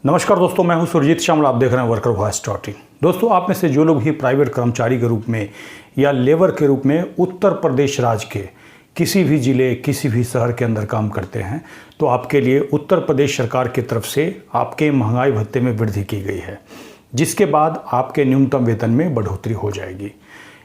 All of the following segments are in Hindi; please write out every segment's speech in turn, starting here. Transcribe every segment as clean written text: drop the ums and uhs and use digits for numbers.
नमस्कार दोस्तों, मैं हूं सुरजीत श्यामल। आप देख रहे हैं वर्कर वॉइस .in। दोस्तों, आप में से जो लोग भी प्राइवेट कर्मचारी के रूप में या लेबर के रूप में उत्तर प्रदेश राज्य के किसी भी ज़िले, किसी भी शहर के अंदर काम करते हैं, तो आपके लिए उत्तर प्रदेश सरकार की तरफ से आपके महंगाई भत्ते में वृद्धि की गई है, जिसके बाद आपके न्यूनतम वेतन में बढ़ोतरी हो जाएगी।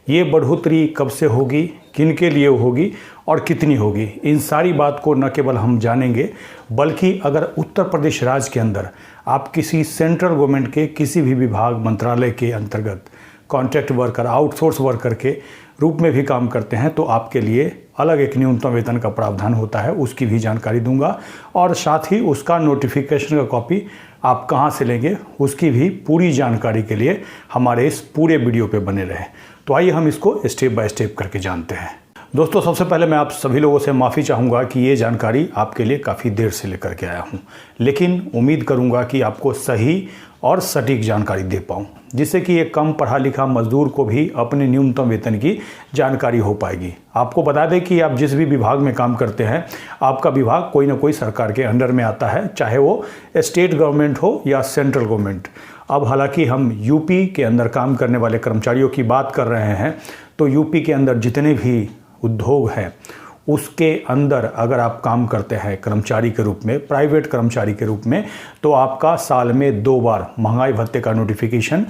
ये बढ़ोतरी कब से होगी, किन के लिए होगी और कितनी होगी, इन सारी बात को न केवल हम जानेंगे, बल्कि अगर उत्तर प्रदेश राज्य के अंदर आप किसी सेंट्रल गवर्नमेंट के किसी भी विभाग, मंत्रालय के अंतर्गत कॉन्ट्रैक्ट वर्कर, आउटसोर्स वर्कर के रूप में भी काम करते हैं, तो आपके लिए अलग एक न्यूनतम वेतन का प्रावधान होता है, उसकी भी जानकारी दूंगा। और साथ ही उसका नोटिफिकेशन का कॉपी आप कहां से लेंगे, उसकी भी पूरी जानकारी के लिए हमारे इस पूरे वीडियो पे बने रहें। तो आइए हम इसको स्टेप बाय स्टेप करके जानते हैं। दोस्तों, सबसे पहले मैं आप सभी लोगों से माफ़ी चाहूँगा कि ये जानकारी आपके लिए काफ़ी देर से लेकर के आया हूँ, लेकिन उम्मीद करूँगा कि आपको सही और सटीक जानकारी दे पाऊँ, जिससे कि एक कम पढ़ा लिखा मजदूर को भी अपने न्यूनतम वेतन की जानकारी हो पाएगी। आपको बता दें कि आप जिस भी विभाग में काम करते हैं, आपका विभाग कोई ना कोई सरकार के अंडर में आता है, चाहे वो स्टेट गवर्नमेंट हो या सेंट्रल गवर्नमेंट। अब हालांकि हम यूपी के अंदर काम करने वाले कर्मचारियों की बात कर रहे हैं, तो यूपी के अंदर जितने भी उद्योग हैं, उसके अंदर अगर आप काम करते हैं कर्मचारी के रूप में, प्राइवेट कर्मचारी के रूप में, तो आपका साल में 2 बार महंगाई भत्ते का नोटिफिकेशन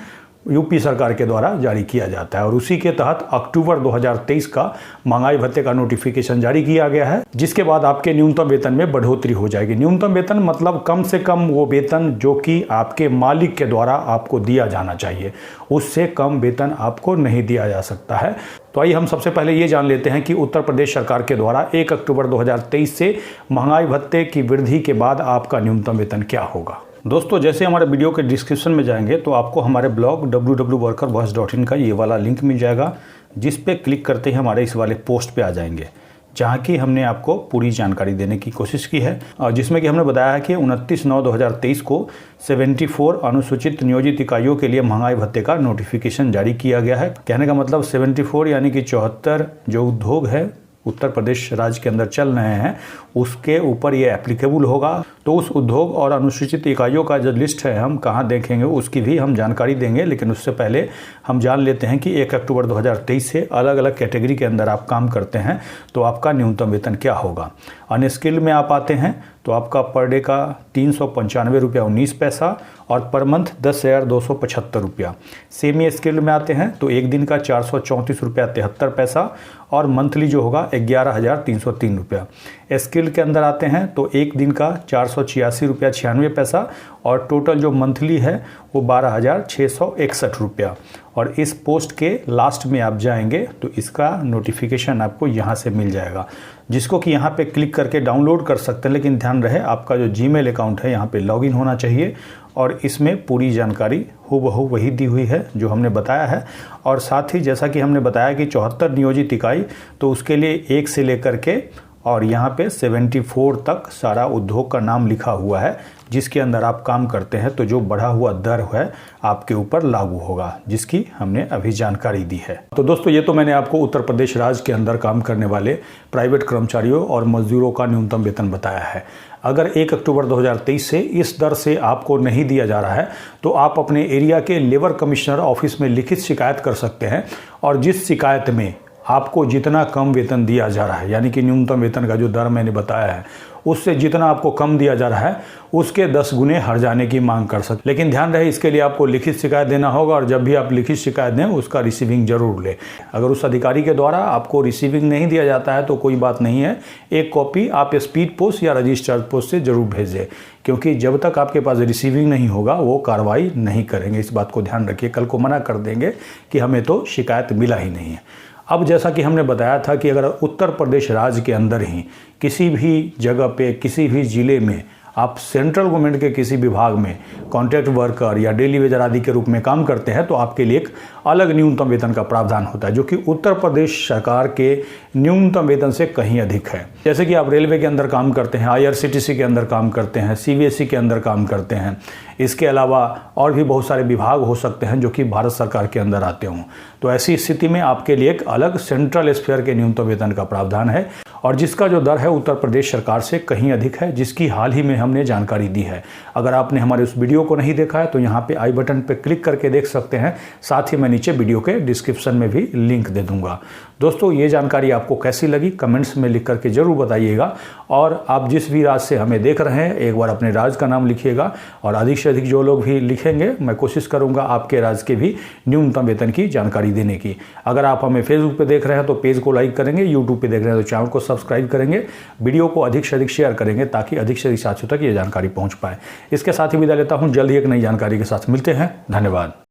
यूपी सरकार के द्वारा जारी किया जाता है। और उसी के तहत अक्टूबर 2023 का महंगाई भत्ते का नोटिफिकेशन जारी किया गया है, जिसके बाद आपके न्यूनतम वेतन में बढ़ोतरी हो जाएगी। न्यूनतम वेतन मतलब कम से कम वो वेतन जो कि आपके मालिक के द्वारा आपको दिया जाना चाहिए, उससे कम वेतन आपको नहीं दिया जा सकता है। तो आइए हम सबसे पहले ये जान लेते हैं कि उत्तर प्रदेश सरकार के द्वारा 1 अक्टूबर 2023 से महंगाई भत्ते की वृद्धि के बाद आपका न्यूनतम वेतन क्या होगा। दोस्तों, जैसे हमारे वीडियो के डिस्क्रिप्शन में जाएंगे तो आपको हमारे ब्लॉग www.workervoice.in का ये वाला लिंक मिल जाएगा, जिस पे क्लिक करते ही हमारे इस वाले पोस्ट पे आ जाएंगे, जहाँ की हमने आपको पूरी जानकारी देने की कोशिश की है, और जिसमें कि हमने बताया है कि 29/9/2023 को 74 अनुसूचित नियोजित इकाइयों के लिए महंगाई भत्ते का नोटिफिकेशन जारी किया गया है। कहने का मतलब 74 यानी कि 74 जो उद्योग है उत्तर प्रदेश राज्य के अंदर चल रहे हैं, उसके ऊपर ये एप्लीकेबल होगा। तो उस उद्योग और अनुसूचित इकाइयों का जो लिस्ट है हम कहाँ देखेंगे, उसकी भी हम जानकारी देंगे, लेकिन उससे पहले हम जान लेते हैं कि 1 अक्टूबर 2023 से अलग अलग कैटेगरी के अंदर आप काम करते हैं तो आपका न्यूनतम वेतन क्या होगा। अनस्किल्ड में आप आते हैं तो आपका पर डे का 395 रुपया 19 पैसा और पर मंथ 10,275 रुपया। सेमी स्किल्ड में आते हैं तो एक दिन का 434 रुपया 73 पैसा और मंथली जो होगा 11,303 रुपया। स्किल्ड के अंदर आते हैं तो एक दिन का 486 रुपया 96 पैसा और टोटल जो मंथली है वो 12,661 रुपया। और इस पोस्ट के लास्ट में आप जाएंगे तो इसका नोटिफिकेशन आपको यहाँ से मिल जाएगा, जिसको कि यहाँ पे क्लिक करके डाउनलोड कर सकते हैं। लेकिन ध्यान रहे, आपका जो जीमेल अकाउंट है यहाँ पे लॉगिन होना चाहिए और इसमें पूरी जानकारी हूबहू वही दी हुई है जो हमने बताया है। और साथ ही जैसा कि हमने बताया कि 74 नियोजित इकाई, तो उसके लिए 1 से लेकर के और यहाँ पे 74 तक सारा उद्योग का नाम लिखा हुआ है, जिसके अंदर आप काम करते हैं, तो जो बढ़ा हुआ दर है आपके ऊपर लागू होगा, जिसकी हमने अभी जानकारी दी है। तो दोस्तों, ये तो मैंने आपको उत्तर प्रदेश राज्य के अंदर काम करने वाले प्राइवेट कर्मचारियों और मजदूरों का न्यूनतम वेतन बताया है। अगर 1 अक्टूबर 2023 से इस दर से आपको नहीं दिया जा रहा है तो आप अपने एरिया के लेबर कमिश्नर ऑफिस में लिखित शिकायत कर सकते हैं, और जिस शिकायत में आपको जितना कम वेतन दिया जा रहा है, यानी कि न्यूनतम वेतन का जो दर मैंने बताया है, उससे जितना आपको कम दिया जा रहा है उसके 10 गुने हर जाने की मांग कर सकते। लेकिन ध्यान रहे, इसके लिए आपको लिखित शिकायत देना होगा, और जब भी आप लिखित शिकायत दें उसका रिसीविंग जरूर लें। अगर उस अधिकारी के द्वारा आपको रिसीविंग नहीं दिया जाता है तो कोई बात नहीं है, एक कॉपी आप स्पीड पोस्ट या रजिस्टर्ड पोस्ट से जरूर भेजें, क्योंकि जब तक आपके पास रिसीविंग नहीं होगा वो कार्रवाई नहीं करेंगे। इस बात को ध्यान रखिए, कल को मना कर देंगे कि हमें तो शिकायत मिला ही नहीं है। अब जैसा कि हमने बताया था कि अगर उत्तर प्रदेश राज्य के अंदर ही किसी भी जगह पे, किसी भी ज़िले में आप सेंट्रल गवर्नमेंट के किसी विभाग में कॉन्ट्रैक्ट वर्कर या डेली वेजर आदि के रूप में काम करते हैं, तो आपके लिए एक अलग न्यूनतम वेतन का प्रावधान होता है, जो कि उत्तर प्रदेश सरकार के न्यूनतम वेतन से कहीं अधिक है। जैसे कि आप रेलवे के अंदर काम करते हैं, IRCTC के अंदर काम करते हैं, CBSE के अंदर काम करते हैं, इसके अलावा और भी बहुत सारे विभाग हो सकते हैं जो कि भारत सरकार के अंदर आते हों। तो ऐसी स्थिति में आपके लिए एक अलग सेंट्रल स्फीयर के न्यूनतम वेतन का प्रावधान है और जिसका जो दर है उत्तर प्रदेश सरकार से कहीं अधिक है, जिसकी हाल ही में हमने जानकारी दी है। अगर आपने हमारे उस वीडियो को नहीं देखा है तो यहाँ पे आई बटन पे क्लिक करके देख सकते हैं, साथ ही मैं नीचे वीडियो के डिस्क्रिप्शन में भी लिंक दे दूंगा। दोस्तों, ये जानकारी आपको कैसी लगी कमेंट्स में लिख करके जरूर बताइएगा और आप जिस भी राज्य से हमें देख रहे हैं एक बार अपने राज्य का नाम लिखिएगा और अधिक से अधिक जो लोग भी लिखेंगे मैं कोशिश करूंगा आपके राज्य के भी न्यूनतम वेतन की जानकारी देने की। अगर आप हमें फेसबुक पे देख रहे हैं तो पेज को लाइक करेंगे, यूट्यूब पे देख रहे हैं तो चैनल को सब्सक्राइब करेंगे, वीडियो को अधिक से अधिक शेयर करेंगे ताकि अधिक से अधिक साथियों तक ये जानकारी पहुंच पाए। इसके साथ ही विदा लेता हूं, जल्द ही एक नई जानकारी के साथ मिलते हैं। धन्यवाद।